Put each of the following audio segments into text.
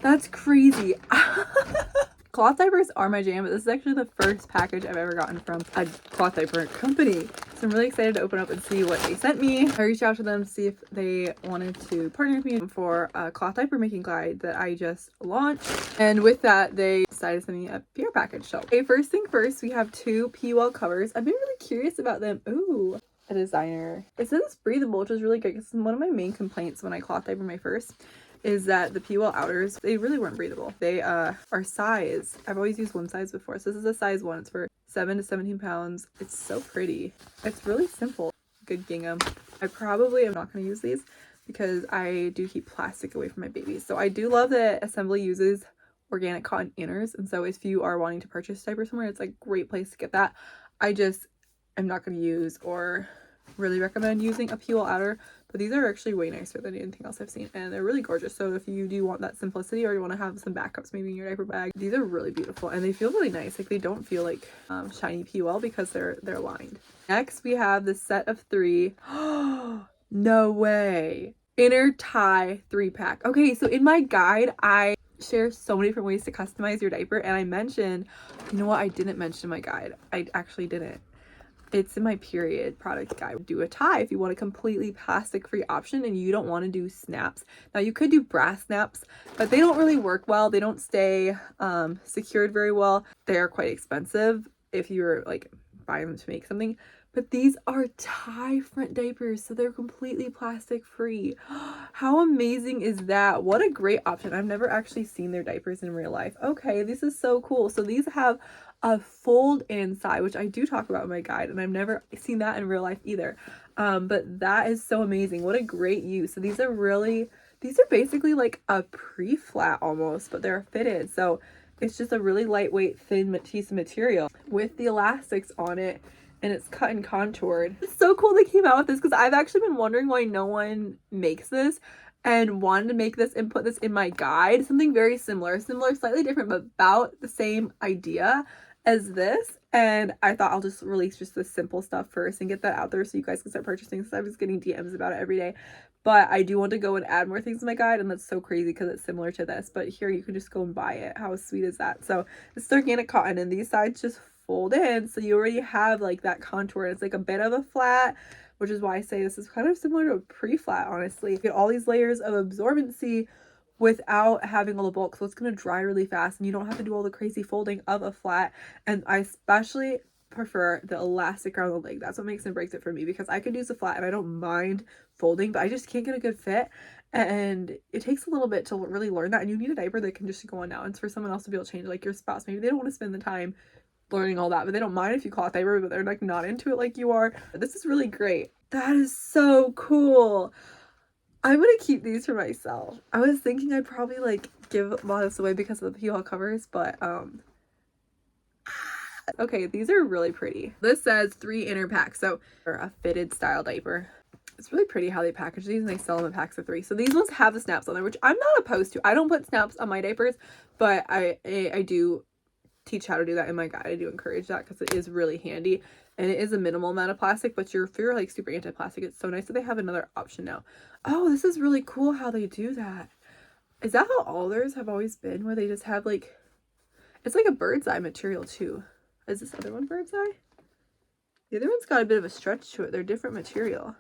That's crazy. Cloth diapers are my jam, but this is actually the first package I've ever gotten from a cloth diaper company. So I'm really excited to open up and see what they sent me. I reached out to them to see if they wanted to partner with me for a cloth diaper making guide that I just launched. And with that, they decided to send me a PR package. So, okay, first thing first, we have 2 P-Well covers. I've been really curious about them. Ooh, a designer. It says it's breathable, which is really good because one of my main complaints when I cloth diaper my first is that the P-Well outers, they really weren't breathable. They are size. I've always used one size before. So this is a size 1. It's for 7 to 17 pounds. It's so pretty. It's really simple. Good gingham. I probably am not going to use these because I do keep plastic away from my babies. So I do love that Essembly uses organic cotton inners. And so if you are wanting to purchase diapers somewhere, it's a great place to get that. I just am not going to use or really recommend using a P-Well outer, but these are actually way nicer than anything else I've seen, and they're really gorgeous. So if you do want that simplicity or you want to have some backups maybe in your diaper bag, these are really beautiful and they feel really nice. Like, they don't feel like shiny P-Well because they're lined. Next, we have the set of 3. No way. Inner tie 3-pack. Okay, so in my guide, I share so many different ways to customize your diaper, and I mentioned, you know what I didn't mention in my guide? I actually didn't. It's in my period product guide. Do a tie if you want a completely plastic-free option and you don't want to do snaps. Now, you could do brass snaps, but they don't really work well. They don't stay secured very well. They are quite expensive if you're like buying them to make something. But these are tie front diapers, so they're completely plastic free. How amazing is that? What a great option. I've never actually seen their diapers in real life. Okay, this is so cool. So these have a fold inside, which I do talk about in my guide, and I've never seen that in real life either. But that is so amazing. What a great use. So these are basically like a pre-flat almost, but they're fitted. So it's just a really lightweight, thin piece of material with the elastics on it, and it's cut and contoured. It's so cool they came out with this because I've actually been wondering why no one makes this, and wanted to make this and put this in my guide. Something very similar, slightly different, but about the same idea as this. And I thought I'll just release just the simple stuff first and get that out there so you guys can start purchasing, because I was getting DMs about it every day. But I do want to go and add more things in my guide, and that's so crazy because it's similar to this. But here you can just go and buy it. How sweet is that? So it's organic cotton, and these sides just fold in, so you already have like that contour. It's like a bit of a flat, which is why I say this is kind of similar to a pre-flat, honestly. You get all these layers of absorbency without having all the bulk, so it's going to dry really fast and you don't have to do all the crazy folding of a flat. And I especially prefer the elastic around the leg. That's what makes and breaks it for me, because I could use a flat and I don't mind folding, but I just can't get a good fit, and it takes a little bit to really learn that. And you need a diaper that can just go on now, and it's for someone else to be able to change, like your spouse. Maybe they don't want to spend the time learning all that, but they don't mind if you cloth diaper, but they're like not into it like you are. This is really great. That is so cool. I'm gonna keep these for myself. I was thinking I'd probably like give a lot of this away because of the P-Well covers, but okay, these are really pretty. This says 3 inner packs, so for a fitted style diaper. It's really pretty how they package these, and they sell them in packs of 3. So these ones have the snaps on there, which I'm not opposed to. I don't put snaps on my diapers, but I do teach how to do that in my guide. I do encourage that because it is really handy, and it is a minimal amount of plastic, but if you're like super anti-plastic, it's so nice that they have another option now. Oh, this is really cool how they do that. Is that how all theirs have always been, where they just have like, it's like a bird's eye material too? Is this other one bird's eye? The other one's got a bit of a stretch to it. They're different material.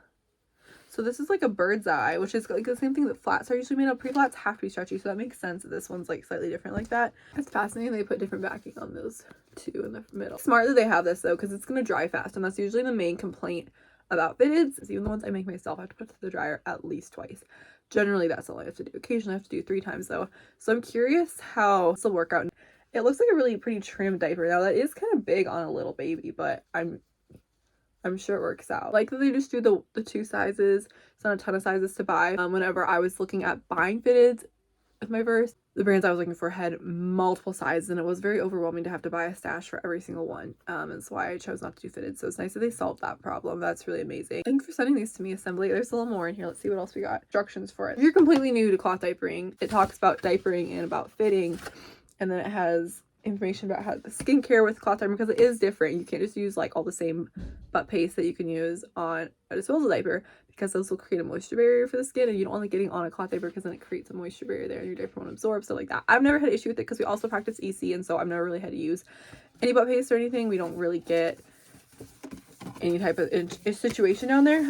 So this is like a bird's eye, which is like the same thing that flats are usually made of. Pre-flats have to be stretchy, so that makes sense that this one's like slightly different like that. It's fascinating they put different backing on those two in the middle. Smart that they have this though, because it's going to dry fast, and that's usually the main complaint about fitteds. Even the ones I make myself, I have to put to the dryer at least twice. Generally, that's all I have to do. Occasionally, I have to do 3 times though. So I'm curious how this will work out. It looks like a really pretty trim diaper. Now that is kind of big on a little baby, but I'm sure it works out. Like that they just do the 2 sizes. It's not a ton of sizes to buy. Whenever I was looking at buying fitteds with my first, the brands I was looking for had multiple sizes, and it was very overwhelming to have to buy a stash for every single one. That's why I chose not to do fitted. So it's nice that they solved that problem. That's really amazing. Thanks for sending these to me, Essembly. There's a little more in here. Let's see what else we got. Instructions for it. If you're completely new to cloth diapering, it talks about diapering and about fitting, and then it has information about how the skincare with cloth diaper, because it is different. You can't just use like all the same butt paste that you can use on a disposal diaper, because those will create a moisture barrier for the skin, and you don't want it getting on a cloth diaper because then it creates a moisture barrier there and your diaper won't absorb, so like that. I've never had an issue with it because we also practice EC, and so I've never really had to use any butt paste or anything. We don't really get any type of situation down there.